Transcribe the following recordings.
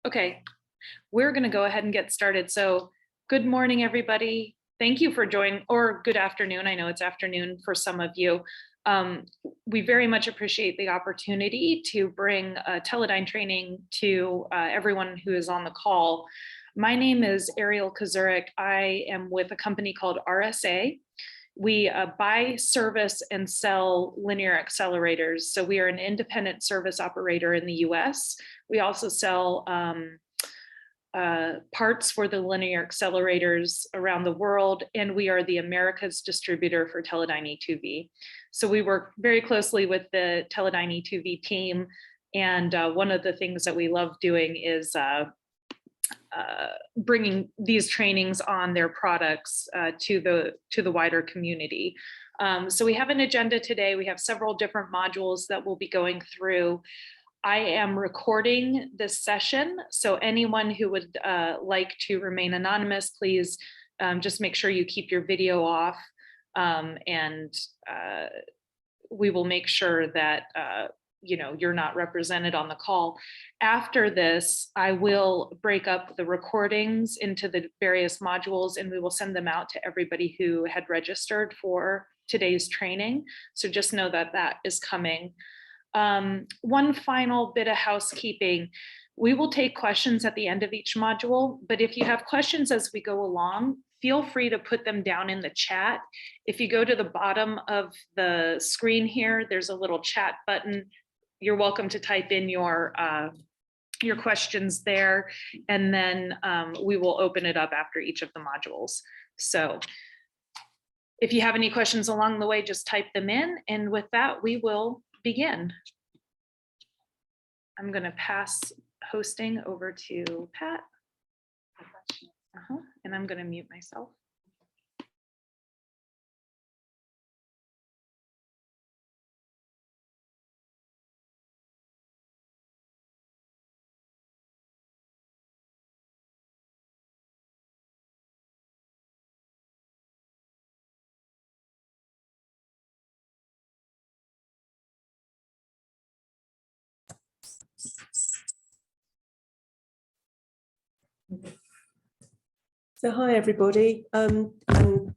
Okay, we're going to go ahead and get started. So good morning, everybody. Thank you for joining, or good afternoon. I know it's afternoon for some of you. We very much appreciate the opportunity to bring Teledyne training to everyone who is on the call. My name is Ariel Kazurik. I am with a company called RSA. We buy, service, and sell linear accelerators. So we are an independent service operator in the US. We also sell parts for the linear accelerators around the world, and we are the Americas distributor for Teledyne e2v. So we work very closely with the Teledyne e2v team, and one of the things that we love doing is bringing these trainings on their products to the wider community. So we have an agenda today. We have several different modules that we'll be going through. I am recording this session, so anyone who would like to remain anonymous, please just make sure you keep your video off, and we will make sure that you're not represented on the call. After this, I will break up the recordings into the various modules, and we will send them out to everybody who had registered for today's training. So just know that that is coming. One final bit of housekeeping. We will take questions at the end of each module, but if you have questions as we go along, feel free to put them down in the chat. If you go to the bottom of the screen here, there's a little chat button. You're welcome to type in your questions there, and then we will open it up after each of the modules. So if you have any questions along the way, just type them in, and with that, we will begin. I'm going to pass hosting over to Pat. And I'm going to mute myself. So hi everybody, and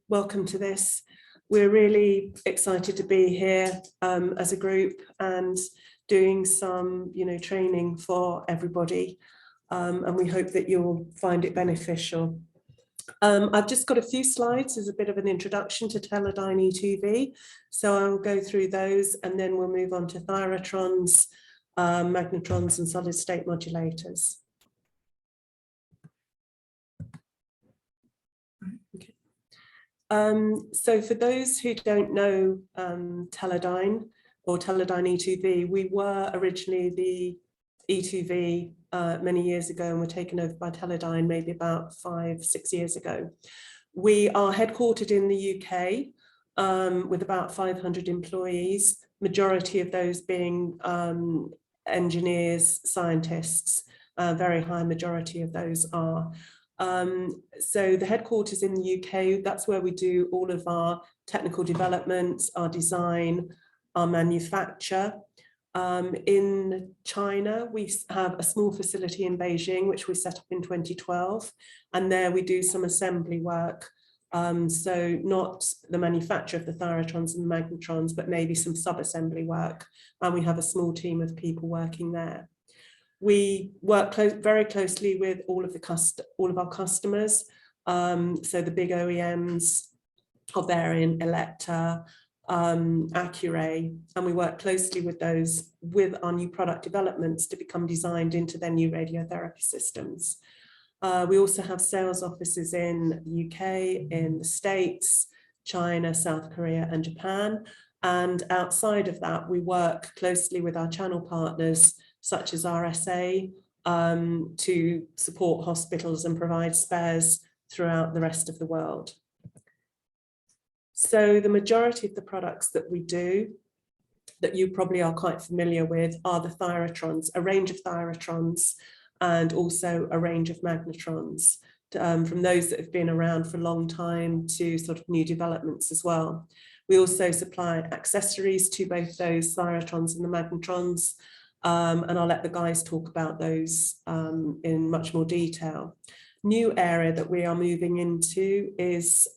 welcome to this. We're really excited to be here as a group and doing some training for everybody, and we hope that you'll find it beneficial. I've just got a few slides as a bit of an introduction to Teledyne e2v, so I'll go through those and then we'll move on to Thyratrons, magnetrons and solid state modulators. So for those who don't know Teledyne or Teledyne e2v, we were originally the e2v many years ago and were taken over by Teledyne maybe about 5-6 years ago. We are headquartered in the UK with about 500 employees, majority of those being engineers, scientists, very high majority of those are. So the headquarters in the UK, that's where we do all of our technical developments, our design, our manufacture. In China, we have a small facility in Beijing, which we set up in 2012, and there we do some assembly work. So not the manufacture of the Thyratrons and the magnetrons, but maybe some sub-assembly work, and we have a small team of people working there. We work very closely with all of our customers, so the big OEMs of Varian, Electa, Accuray, and we work closely with those with our new product developments to become designed into their new radiotherapy systems. We also have sales offices in the UK, in the States, China, South Korea, and Japan. And outside of that, we work closely with our channel partners, such as RSA, to support hospitals and provide spares throughout the rest of the world. So the majority of the products that we do, that you probably are quite familiar with, are the Thyratrons, a range of Thyratrons, and also a range of magnetrons, from those that have been around for a long time to sort of new developments as well. We also supply accessories to both those Thyratrons and the magnetrons, and I'll let the guys talk about those in much more detail. New area that we are moving into is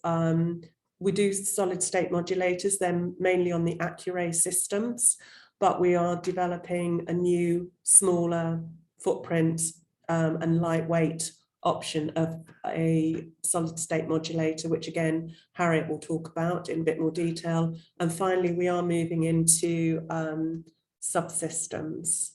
we do solid state modulators, then mainly on the Accuray systems, but we are developing a new smaller footprint and lightweight option of a solid state modulator, which again, Harriet will talk about in a bit more detail. And finally, we are moving into subsystems.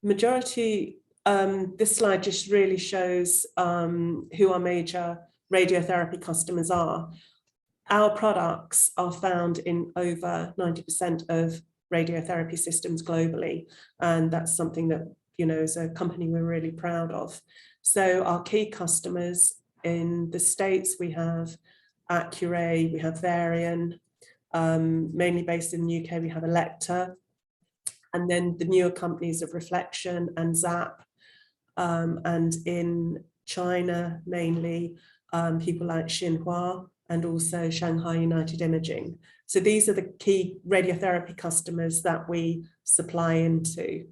Majority, this slide just really shows who our major radiotherapy customers are. Our products are found in over 90% of radiotherapy systems globally, and that's something that, you know, as a company we're really proud of. So our key customers in the States, we have Accuray, we have Varian, mainly based in the UK, we have Elekta, and then the newer companies of Reflection and Zap, and in China mainly people like Xinhua and also Shanghai United Imaging. So these are the key radiotherapy customers that we supply into.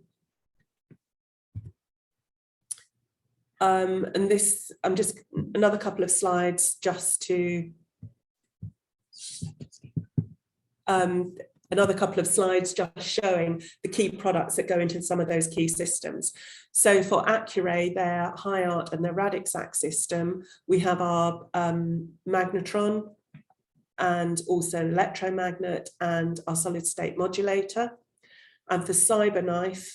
And this, I'm just another couple of slides just to another couple of slides just showing the key products that go into some of those key systems. So for Accuray, their HiArt and their Radixact system, we have our magnetron and also electromagnet and our solid state modulator. And for CyberKnife,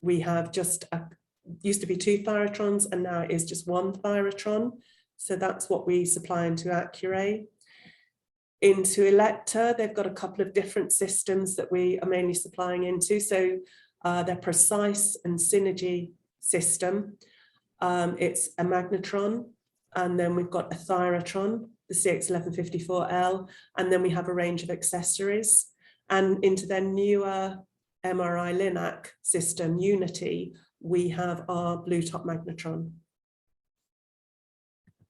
we have just used to be 2 Thyratrons and now it is just 1 Thyratron. So that's what we supply into Accuray. Into Elekta, they've got a couple of different systems that we are mainly supplying into. So their Precise and Synergy system, it's a magnetron, and then we've got a Thyratron, the CX1154L, and then we have a range of accessories. And into their newer MRI Linac system, Unity, we have our blue top magnetron.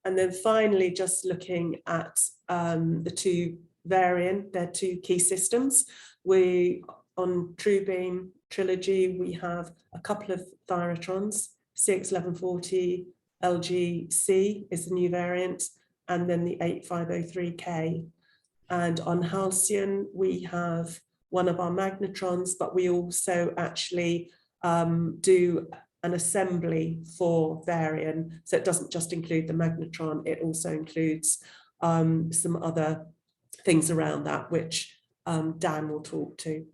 And then finally, just looking at the 2 Varian, their 2 key systems. We, on TrueBeam Trilogy, we have a couple of Thyratrons, CX1140 LGC is the new variant, and then the 8503K. And on Halcyon, we have one of our magnetrons, but we also actually do an assembly for Varian. So it doesn't just include the magnetron, it also includes some other things around that, which Dan will talk to.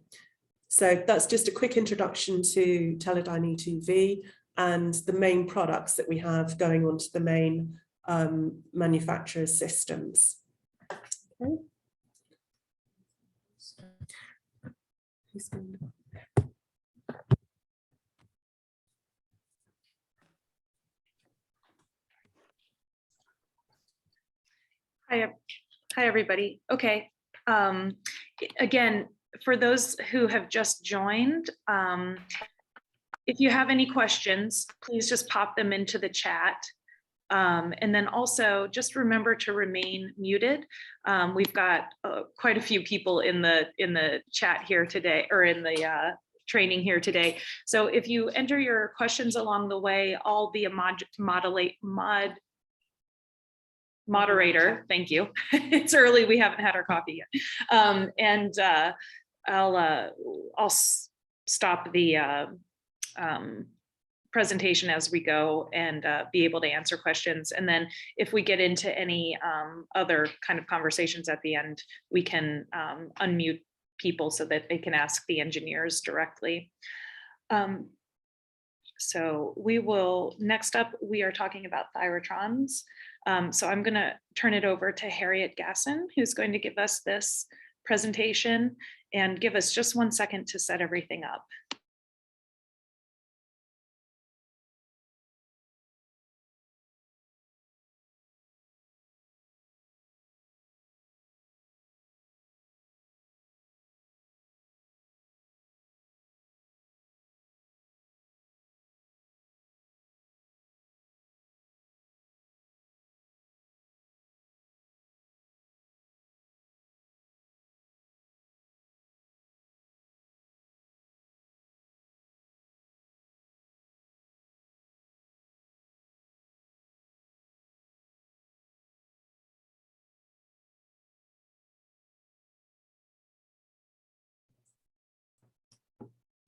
So that's just a quick introduction to Teledyne e2v and the main products that we have going on to the main manufacturer's systems. Okay. Hi, everybody. Okay. Again, for those who have just joined, if you have any questions, please just pop them into the chat. And then also just remember to remain muted. We've got quite a few people in the chat here today, or in the training here today. So if you enter your questions along the way, I'll be a moderator. Thank you. It's early. We haven't had our coffee yet. And I'll stop the presentation as we go and be able to answer questions. And then if we get into any other kind of conversations at the end, we can unmute people so that they can ask the engineers directly. So we will, next up, we are talking about Thyratrons. So I'm going to turn it over to Harriet Gasson, who's going to give us this presentation and give us just 1 second to set everything up.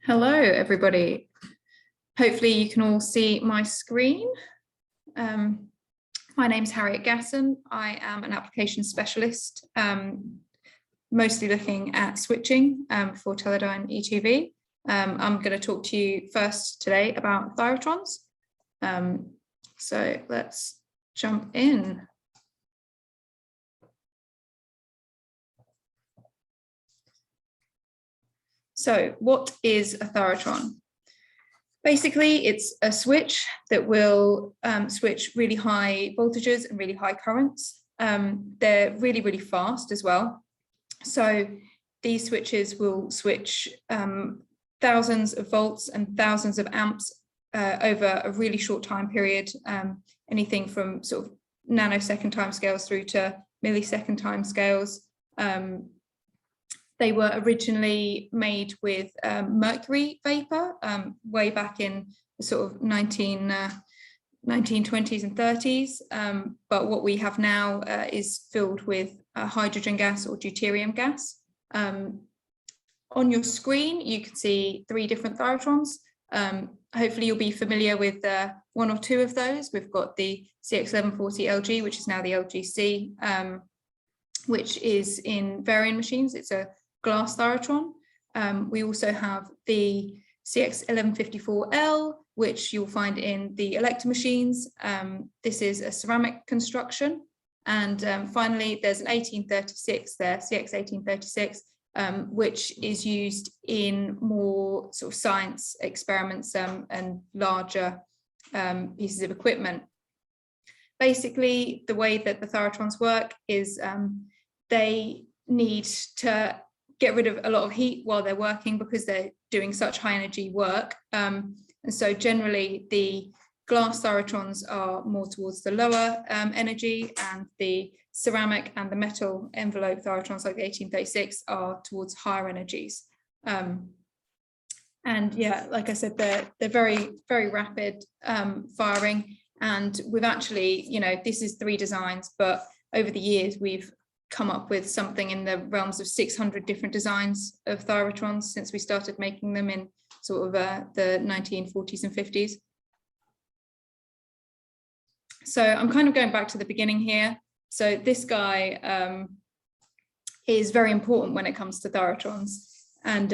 Hello, everybody. Hopefully you can all see my screen. My name's Harriet Gasson. I am an application specialist, mostly looking at switching for Teledyne e2v. I'm going to talk to you first today about Thyratrons. So let's jump in. So what is a Thyratron? Basically, it's a switch that will switch really high voltages and really high currents. They're really, really fast as well. So these switches will switch thousands of volts and thousands of amps over a really short time period, anything from sort of nanosecond timescales through to millisecond timescales. They were originally made with mercury vapor way back in the sort of 1920s and 30s. But what we have now is filled with hydrogen gas or deuterium gas. On your screen, you can see 3 different Thyratrons. Hopefully you'll be familiar with 1 or 2 of those. We've got the CX1140LG, which is now the LGC, which is in Varian machines. It's a glass Thyratron. We also have the CX1154L, which you'll find in the Elector machines. This is a ceramic construction. And finally, there's an 1836 there, CX1836, which is used in more sort of science experiments and larger pieces of equipment. Basically, the way that the Thyratrons work is they need to get rid of a lot of heat while they're working because they're doing such high energy work. And so generally the glass Thyratrons are more towards the lower energy, and the ceramic and the metal envelope Thyratrons like the 1836 are towards higher energies. And yeah, like I said, they're very, very rapid firing. And we've actually, you know, this is 3 designs, but over the years we've come up with something in the realms of 600 different designs of Thyratrons since we started making them in sort of the 1940s and 50s. So I'm kind of going back to the beginning here. So this guy is very important when it comes to Thyratrons. And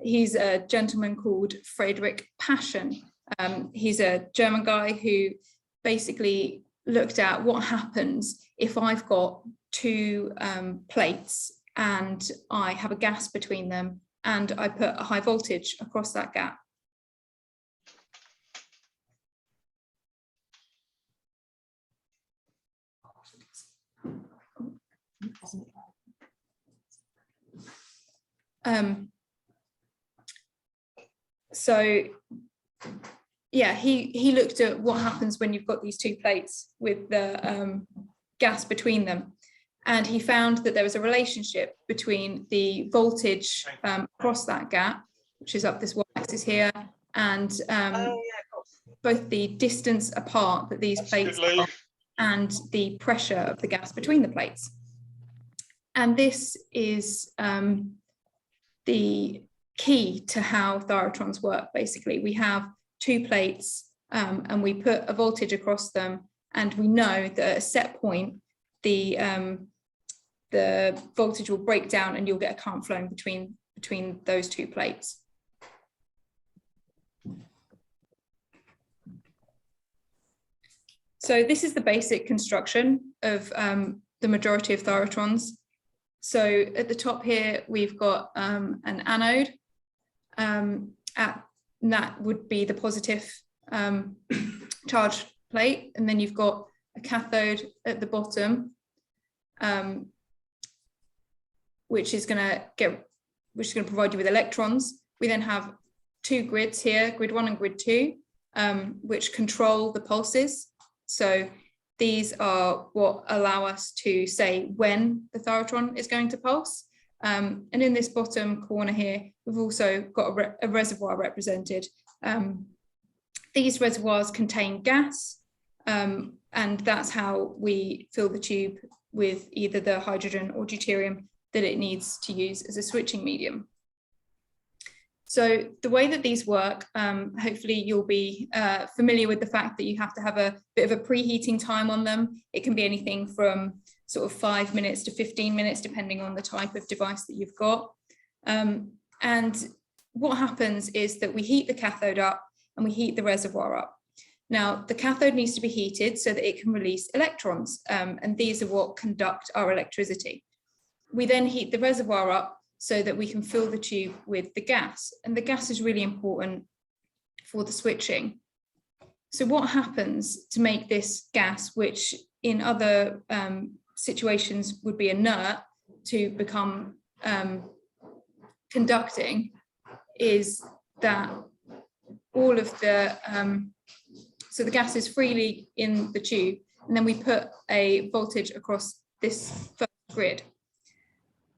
he's a gentleman called Friedrich Paschen. He's a German guy who basically looked at what happens if I've got 2 plates and I have a gas between them and I put a high voltage across that gap. So yeah, he looked at what happens when you've got these 2 plates with the gas between them. And he found that there was a relationship between the voltage across that gap, which is up this y-axis here, and both the distance apart that these plates are and the pressure of the gas between the plates. And this is the key to how Thyratrons work, basically. We have 2 plates and we put a voltage across them, and we know that at a set point, the voltage will break down and you'll get a current flowing between those 2 plates. So this is the basic construction of the majority of Thyratrons. So at the top here, we've got an anode. That would be the positive charge plate. And then you've got a cathode at the bottom, which is going to provide you with electrons. We then have 2 grids here, grid 1 and grid 2, which control the pulses. So these are what allow us to say when the Thyratron is going to pulse. And in this bottom corner here, we've also got a reservoir represented. These reservoirs contain gas, and that's how we fill the tube with either the hydrogen or deuterium that it needs to use as a switching medium. So the way that these work, hopefully you'll be familiar with the fact that you have to have a bit of a preheating time on them. It can be anything from sort of 5 minutes to 15 minutes, depending on the type of device that you've got. And what happens is that we heat the cathode up and we heat the reservoir up. Now, the cathode needs to be heated so that it can release electrons, and these are what conduct our electricity. We then heat the reservoir up so that we can fill the tube with the gas, and the gas is really important for the switching. So what happens to make this gas, which in other situations would be inert, to become conducting, is that all of the so the gas is freely in the tube, and then we put a voltage across this first grid.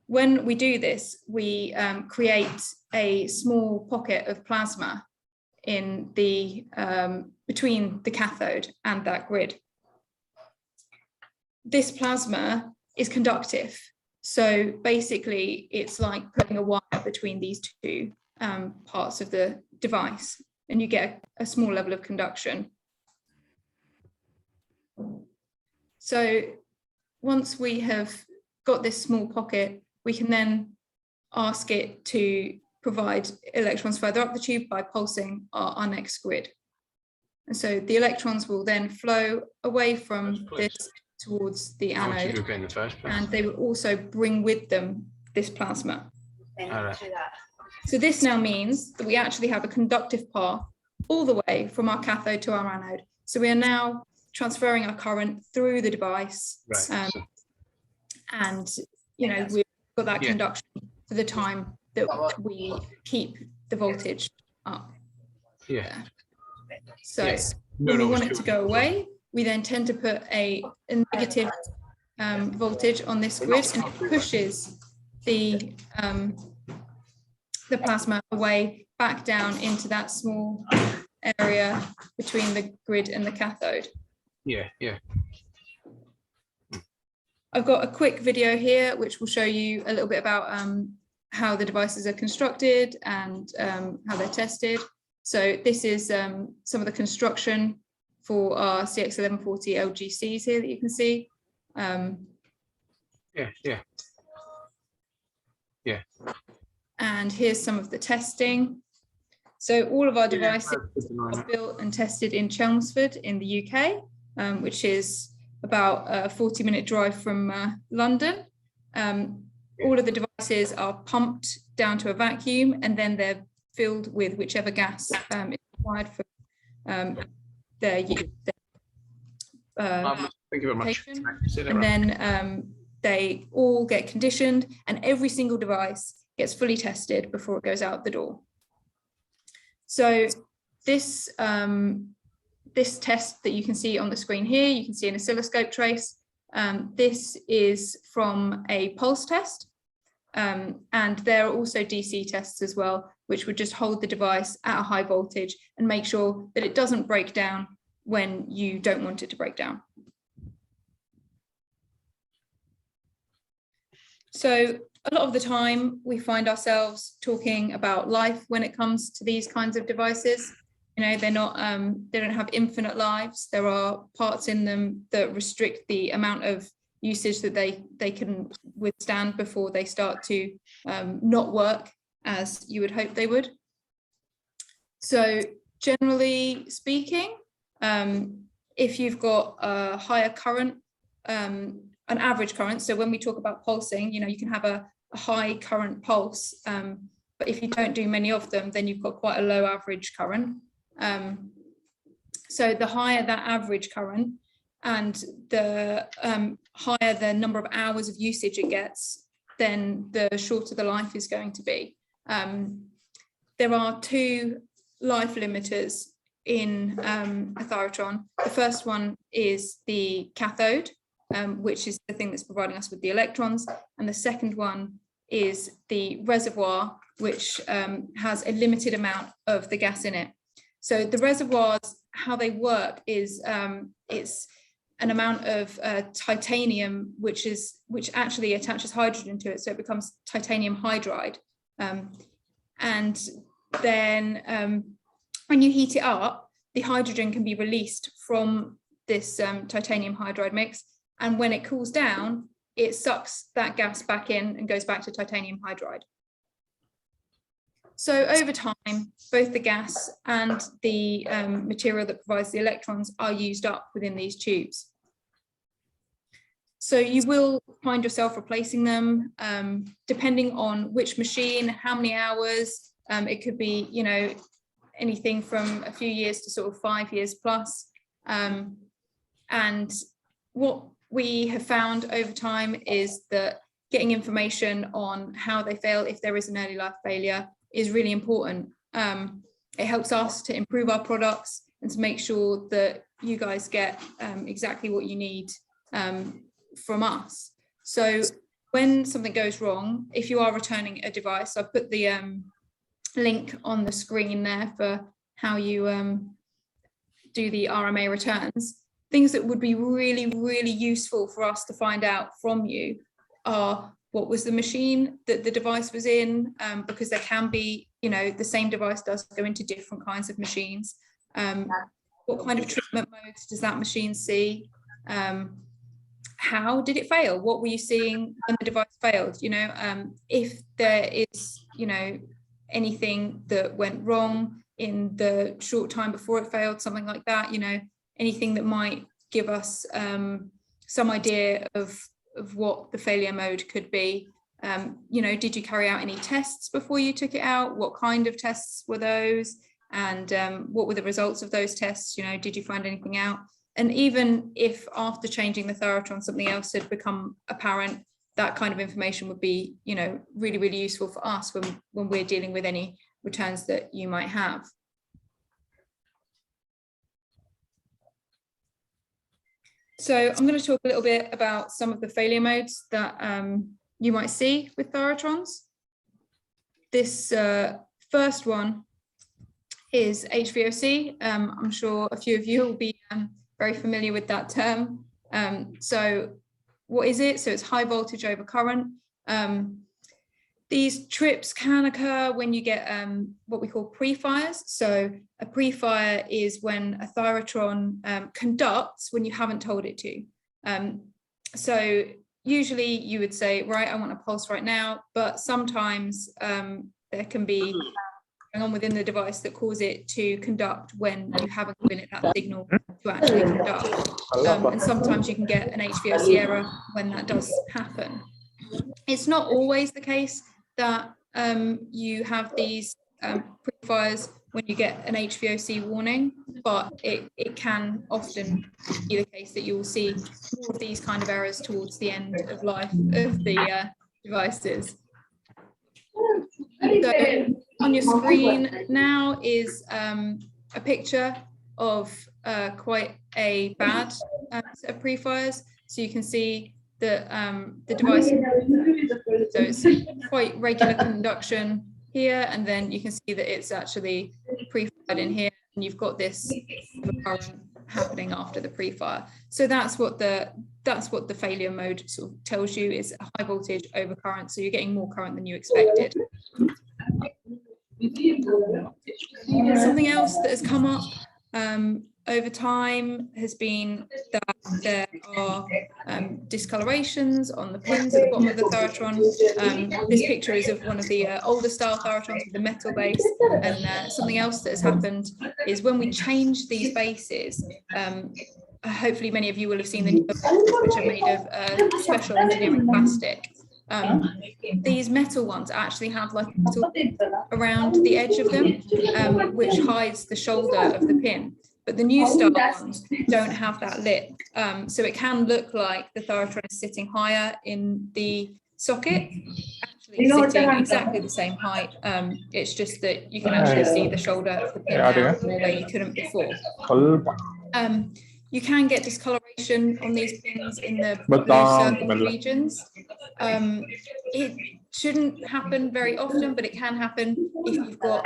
When we do this, we create a small pocket of plasma in the between the cathode and that grid. This plasma is conductive, so basically it's like putting a wire between these two parts of the device, and you get a small level of conduction. So once we have got this small pocket, we can then ask it to provide electrons further up the tube by pulsing our next grid. And so the electrons will then flow away from this towards the anode, and they will also bring with them this plasma. So this now means that we actually have a conductive path all the way from our cathode to our anode. So we are now transferring our current through the device, and we've got that conduction for the time that we keep the voltage up. So when we want it to go away, we then tend to put a negative voltage on this grid, and it pushes the plasma away back down into that small area between the grid and the cathode. I've got a quick video here which will show you a little bit about how the devices are constructed and how they're tested. So this is some of the construction for our CX1140 LGCs here that you can see. And here's some of the testing. So all of our devices are built and tested in Chelmsford in the UK, which is about a 40-minute drive from London. All of the devices are pumped down to a vacuum, and then they're filled with whichever gas is required for their use. Thank you very much. And then they all get conditioned, and every single device gets fully tested before it goes out the door. So this this test that you can see on the screen here, you can see an oscilloscope trace. This is from a pulse test, and there are also DC tests as well, which would just hold the device at a high voltage and make sure that it doesn't break down when you don't want it to break down. So a lot of the time we find ourselves talking about life when it comes to these kinds of devices. They're not, they don't have infinite lives. There are parts in them that restrict the amount of usage that they can withstand before they start to not work as you would hope they would. So generally speaking, if you've got a higher current, an average current, so when we talk about pulsing, you can have a high current pulse, but if you don't do many of them, then you've got quite a low average current. So the higher that average current and the higher the number of hours of usage it gets, then the shorter the life is going to be. There are two life limiters in a Thyratron. The first one is the cathode, which is the thing that's providing us with the electrons, and the second one is the reservoir, which has a limited amount of the gas in it. So the reservoirs, how they work is it's an amount of titanium, which actually attaches hydrogen to it, so it becomes titanium hydride. And then when you heat it up, the hydrogen can be released from this titanium hydride mix, and when it cools down, it sucks that gas back in and goes back to titanium hydride. So over time, both the gas and the material that provides the electrons are used up within these tubes. So you will find yourself replacing them depending on which machine, how many hours. It could be, you know, anything from a few years to sort of 5 years plus. And what we have found over time is that getting information on how they fail, if there is an early life failure, is really important. It helps us to improve our products and to make sure that you guys get exactly what you need from us. So when something goes wrong, if you are returning a device, I've put the link on the screen there for how you do the RMA returns. Things that would be really, really useful for us to find out from you are what was the machine that the device was in, because there can be, you know, the same device does go into different kinds of machines. What kind of treatment modes does that machine see? How did it fail? What were you seeing when the device failed? You know, if there is, you know, anything that went wrong in the short time before it failed, something like that, you know, anything that might give us some idea of what the failure mode could be. You know, did you carry out any tests before you took it out? What kind of tests were those? And what were the results of those tests? You know, did you find anything out? And even if after changing the Thyratron, something else had become apparent, that kind of information would be, you know, really, really useful for us when we're dealing with any returns that you might have. So I'm going to talk a little bit about some of the failure modes that you might see with Thyratrons. This first one is HVOC. I'm sure a few of you will be very familiar with that term. So what is it? So it's high voltage over current. These trips can occur when you get what we call pre-fires. So a pre-fire is when a Thyratron conducts when you haven't told it to. So usually you would say, right, I want a pulse right now, but sometimes there can be going on within the device that cause it to conduct when you haven't given it that signal to actually conduct. And sometimes you can get an HVOC error when that does happen. It's not always the case that you have these pre-fires when you get an HVOC warning, but it can often be the case that you will see more of these kind of errors towards the end of life of the devices. So on your screen now is a picture of quite a bad set of pre-fires. So you can see that the device, so it's quite regular conduction here, and then you can see that it's actually pre-fired in here, and you've got this current happening after the pre-fire. So that's what the failure mode sort of tells you, is a high voltage over current. So you're getting more current than you expected. Something else that has come up over time has been that there are discolorations on the pins at the bottom of the Thyratron. This picture is of one of the older style Thyratrons with the metal base, and something else that has happened is when we change these bases, hopefully many of you will have seen the new bases, which are made of special engineering plastic. These metal ones actually have like a metal around the edge of them, which hides the shoulder of the pin. But the new style ones don't have that lip. So it can look like the Thyratron is sitting higher in the socket, actually sitting exactly the same height. It's just that you can actually see the shoulder of the pin now where you couldn't before. You can get discoloration on these pins in the blue circle regions. It shouldn't happen very often, but it can happen if you've got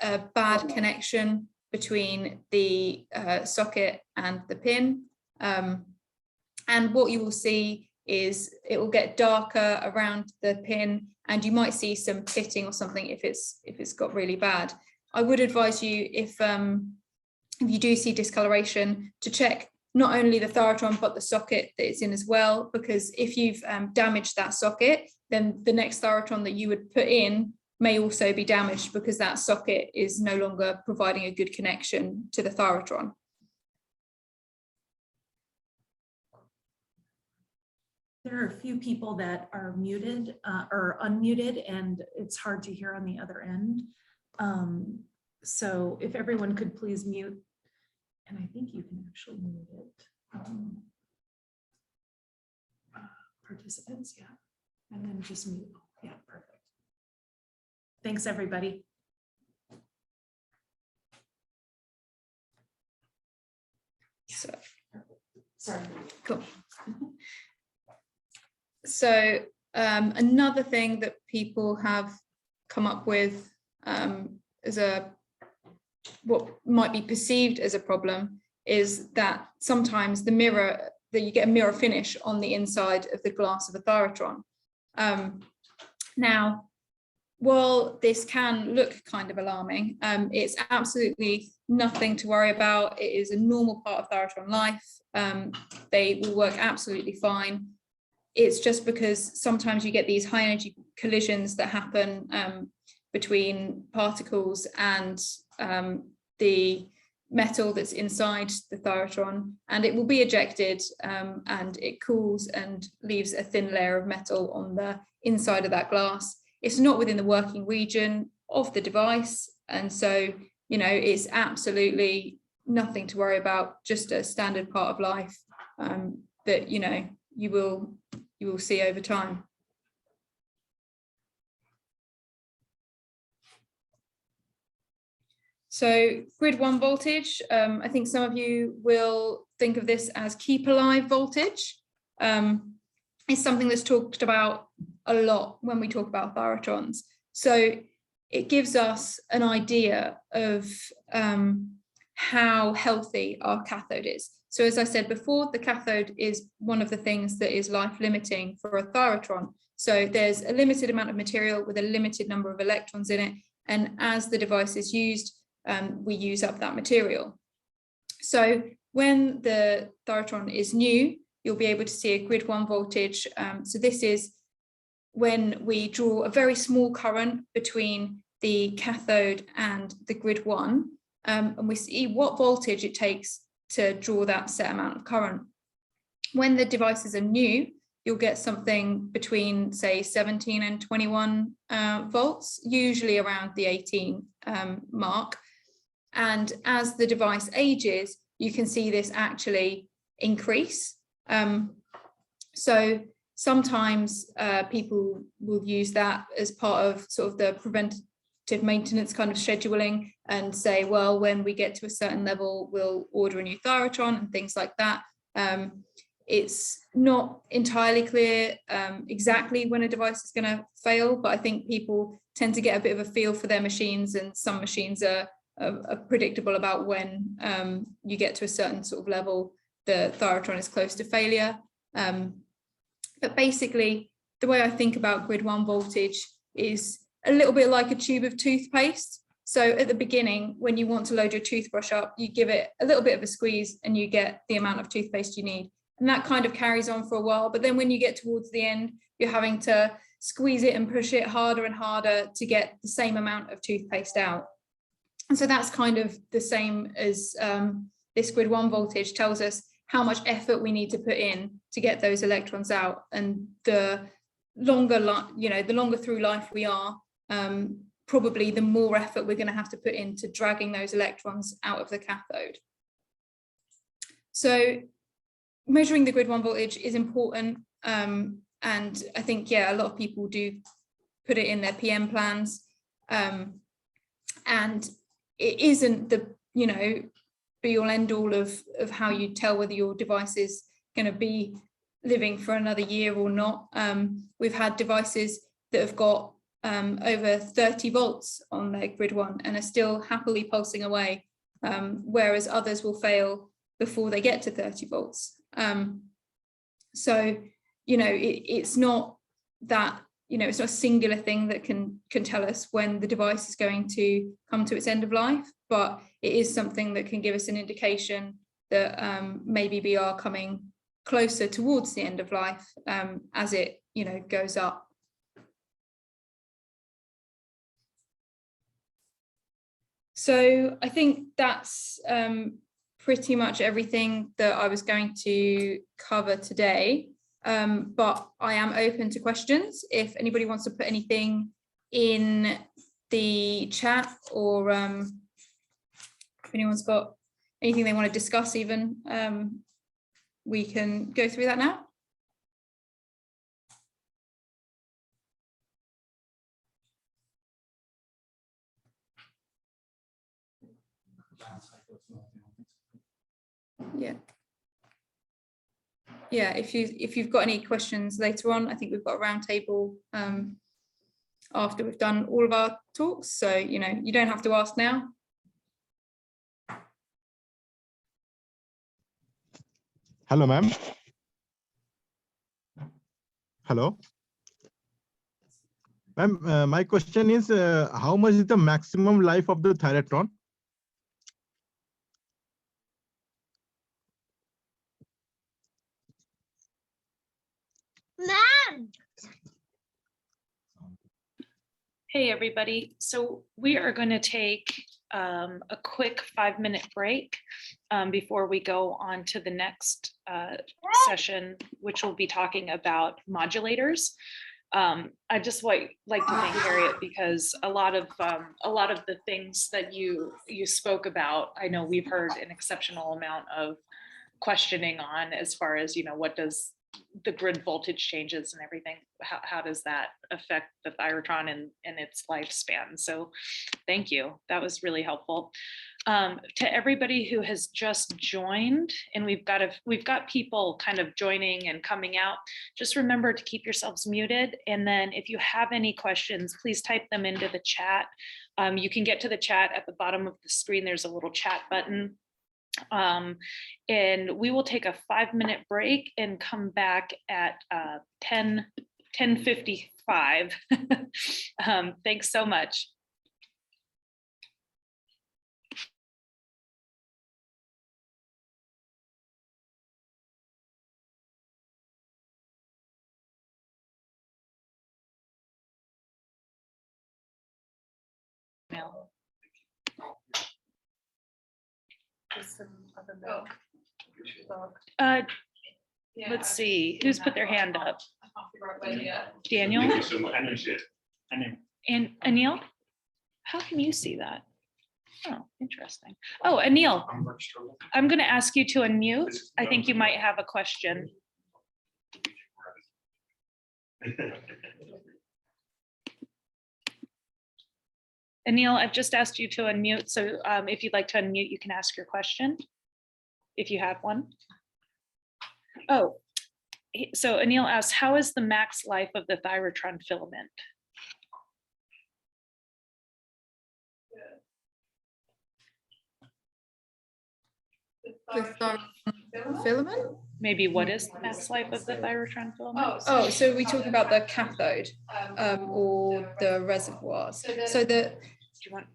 a bad connection between the socket and the pin. And what you will see is it will get darker around the pin, and you might see some pitting or something if it's got really bad. I would advise you, if you do see discoloration, to check not only the Thyratron but the socket that it's in as well, because if you've damaged that socket, then the next Thyratron that you would put in may also be damaged because that socket is no longer providing a good connection to the Thyratron. There are a few people that are muted or unmuted, and it's hard to hear on the other end. So if everyone could please mute, and I think you can actually mute it. Participants, yeah. And then just mute. Yeah, perfect. Thanks, everybody. So, Sorry. cool. So another thing that people have come up with as what might be perceived as a problem is that sometimes that you get a mirror finish on the inside of the glass of a Thyratron. Now, while this can look kind of alarming, it's absolutely nothing to worry about. It is a normal part of Thyratron life. They will work absolutely fine. It's just because sometimes you get these high energy collisions that happen between particles and the metal that's inside the Thyratron, and it will be ejected and it cools and leaves a thin layer of metal on the inside of that glass. It's not within the working region of the device, and so, you know, it's absolutely nothing to worry about, just a standard part of life that, you know, you will see over time. So grid 1 voltage, I think some of you will think of this as keep alive voltage. It's something that's talked about a lot when we talk about Thyratrons. So it gives us an idea of how healthy our cathode is. So as I said before, the cathode is one of the things that is life limiting for a Thyratron. So there's a limited amount of material with a limited number of electrons in it. And as the device is used, we use up that material. So when the Thyratron is new, you'll be able to see a grid 1 voltage. So this is when we draw a very small current between the cathode and the grid 1, and we see what voltage it takes to draw that set amount of current. When the devices are new, you'll get something between, say, 17 and 21 volts, usually around the 18 mark. And as the device ages, you can see this actually increase. So sometimes people will use that as part of sort of the preventative maintenance kind of scheduling and say, well, when we get to a certain level, we'll order a new Thyratron and things like that. It's not entirely clear exactly when a device is going to fail, but I think people tend to get a bit of a feel for their machines, and some machines are predictable about when you get to a certain sort of level, the Thyratron is close to failure. But basically, the way I think about grid 1 voltage is a little bit like a tube of toothpaste. So at the beginning, when you want to load your toothbrush up, you give it a little bit of a squeeze and you get the amount of toothpaste you need. And that kind of carries on for a while. But then when you get towards the end, you're having to squeeze it and push it harder and harder to get the same amount of toothpaste out. And so that's kind of the same as this grid 1 voltage tells us how much effort we need to put in to get those electrons out. And the longer, the longer through life we are, probably the more effort we're going to have to put into dragging those electrons out of the cathode. So measuring the grid 1 voltage is important. And I think, yeah, a lot of people do put it in their PM plans. And it isn't the, be all end all of how you tell whether your device is going to be living for another year or not. We've had devices that have got over 30 volts on their grid 1 and are still happily pulsing away, whereas others will fail before they get to 30 volts. So, it's not that you know, it's not a singular thing that can tell us when the device is going to come to its end of life, but it is something that can give us an indication that maybe we are coming closer towards the end of life as it, you know, goes up. So I think that's pretty much everything that I was going to cover today. But I am open to questions. If anybody wants to put anything in the chat, or if anyone's got anything they want to discuss even, we can go through that now. Yeah, if you've got any questions later on, I think we've got a round table after we've done all of our talks, so you know, you don't have to ask now. Hello, ma'am. Hello. Ma'am, my question is, how much is the maximum life of the Thyratron? Ma'am. Hey, everybody. So we are going to take a quick 5-minute break before we go on to the next session, which will be talking about modulators. I just like to thank Harriet, because a lot of the things that you spoke about, I know we've heard an exceptional amount of questioning on, as far as, you know, what does the grid voltage changes and everything, how does that affect the Thyratron and its lifespan? So thank you, that was really helpful. To everybody who has just joined, and we've got people kind of joining and coming out, just remember to keep yourselves muted, and then if you have any questions, please type them into the chat. You can get to the chat at the bottom of the screen. There's a little chat button. And we will take a 5-minute break and come back at 10:55. Thanks so much. Let's see, who's put their hand up? Daniel? And Anil? How can you see that? Oh, interesting. Oh, Anil, I'm going to ask you to unmute. I think you might have a question. Anil, I've just asked you to unmute, so if you'd like to unmute, you can ask your question, if you have one. Oh, so Anil asks, how is the max life of the Thyratron filament? The filament? Maybe what is the max life of the Thyratron filament? Oh, so we talk about the cathode or the reservoirs. So the Do you want?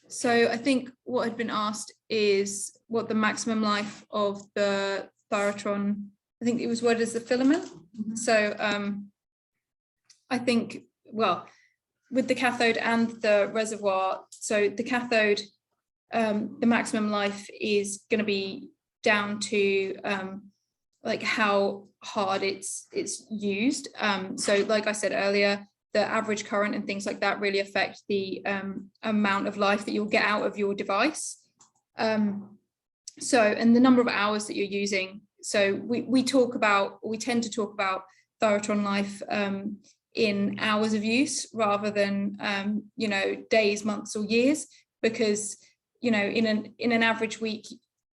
So I think what had been asked is what the maximum life of the Thyratron, I think it was, what is the filament? Mm-hmm. So I think, well, with the cathode and the reservoir, so the cathode, the maximum life is going to be down to like how hard it's used. So like I said earlier, the average current and things like that really affect the amount of life that you'll get out of your device. So, and the number of hours that you're using. So we tend to talk about Thyratron life in hours of use rather than you know, days, months, or years, because you know, in an average week,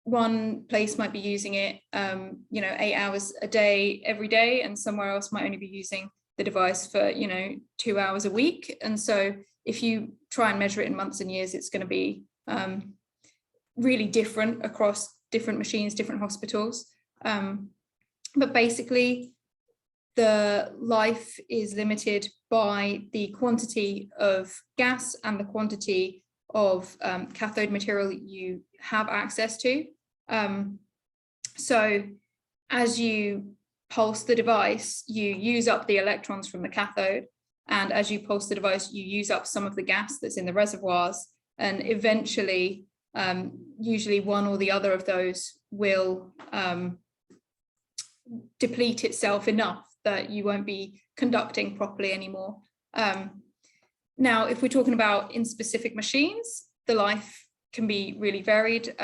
one place might be using it you know, 8 hours a day every day, and somewhere else might only be using the device for, you know, 2 hours a week. And so if you try and measure it in months and years, it's going to be really different across different machines, different hospitals. But basically, the life is limited by the quantity of gas and the quantity of cathode material you have access to. So as you pulse the device, you use up the electrons from the cathode, and as you pulse the device, you use up some of the gas that's in the reservoirs, and eventually, usually one or the other of those will deplete itself enough that you won't be conducting properly anymore. Now, if we're talking about in specific machines, the life can be really varied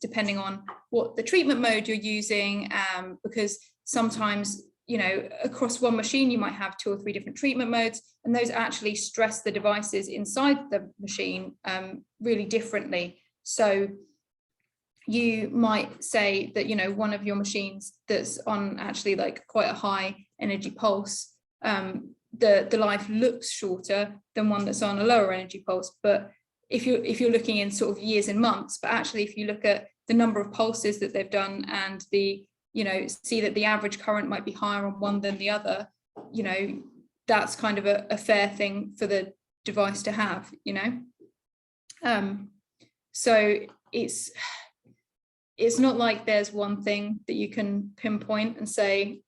depending on what the treatment mode you're using, because sometimes, you know, across one machine, you might have 2 or 3 different treatment modes, and those actually stress the devices inside the machine really differently. So you might say that, you know, one of your machines that's on actually like quite a high energy pulse, the life looks shorter than one that's on a lower energy pulse. But if you're looking in sort of years and months, but actually if you look at the number of pulses that they've done and the, you know, see that the average current might be higher on one than the other, you know, that's kind of a fair thing for the device to have, you know. So it's not like there's one thing that you can pinpoint and say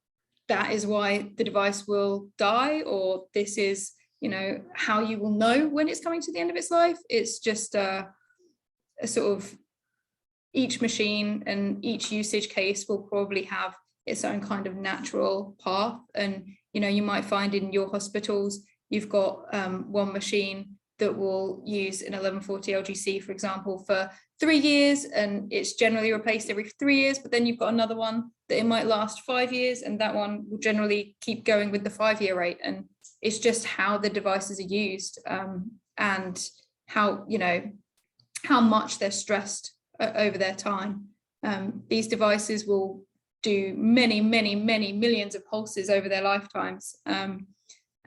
that is why the device will die, or this is, you know, how you will know when it's coming to the end of its life. It's just a sort of, each machine and each usage case will probably have its own kind of natural path. And, you know, you might find in your hospitals, you've got one machine that will use an 1140 LGC, for example, for 3 years, and it's generally replaced every 3 years. But then you've got another one that it might last 5 years, and that one will generally keep going with the 5-year rate. And it's just how the devices are used and how, you know, how much they're stressed over their time. These devices will do many, many, many millions of pulses over their lifetimes.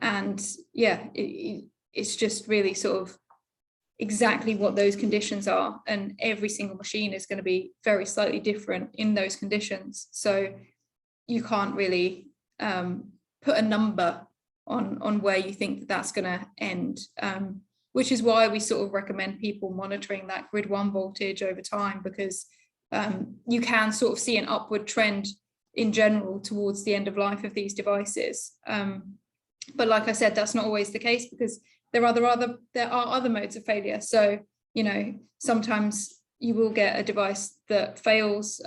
And yeah, it's just really sort of exactly what those conditions are. And every single machine is going to be very slightly different in those conditions. So you can't really put a number on where you think that that's going to end, which is why we sort of recommend people monitoring that grid 1 voltage over time, because you can sort of see an upward trend in general towards the end of life of these devices. But like I said, that's not always the case, because there are other modes of failure. So, you know, sometimes you will get a device that fails,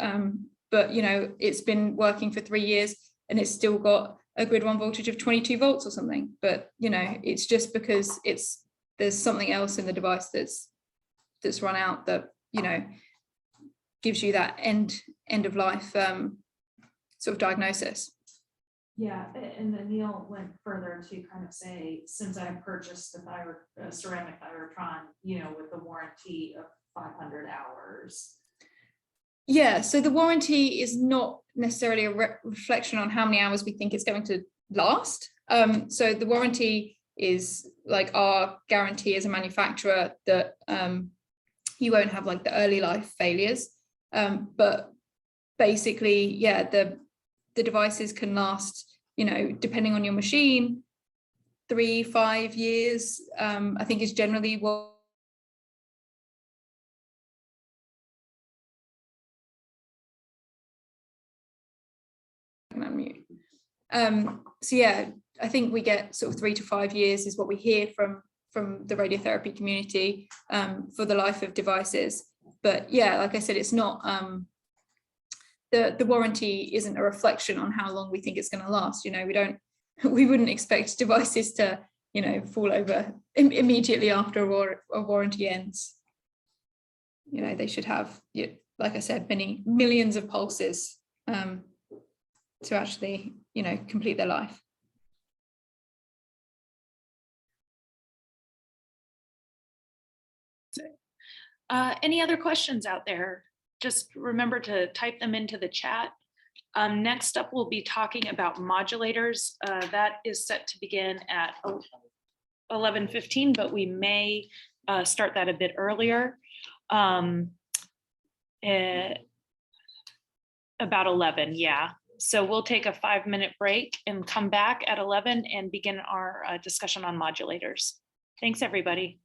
but, you know, it's been working for 3 years and it's still got a grid 1 voltage of 22 volts or something. But, you know, it's just because there's something else in the device that's run out that, you know, gives you that end of life sort of diagnosis. Yeah, and then Neil went further to kind of say, since I purchased the ceramic Thyratron, you know, with the warranty of 500 hours. Yeah, so the warranty is not necessarily a reflection on how many hours we think it's going to last. So the warranty is like our guarantee as a manufacturer that you won't have like the early life failures. But basically, yeah, the devices can last, you know, depending on your machine, 3-5 years, I think is generally what so yeah, I think we get sort of 3 to 5 years is what we hear from the radiotherapy community for the life of devices. But yeah, like I said, it's not the warranty isn't a reflection on how long we think it's going to last. You know, we wouldn't expect devices to, you know, fall over immediately after a warranty ends. You know, they should have, like I said, many millions of pulses to actually, you know, complete their life. Any other questions out there? Just remember to type them into the chat. Next up, we'll be talking about modulators. That is set to begin at 11:15, but we may start that a bit earlier. About 11, yeah. So we'll take a 5-minute break and come back at 11 and begin our discussion on modulators. Thanks, everybody.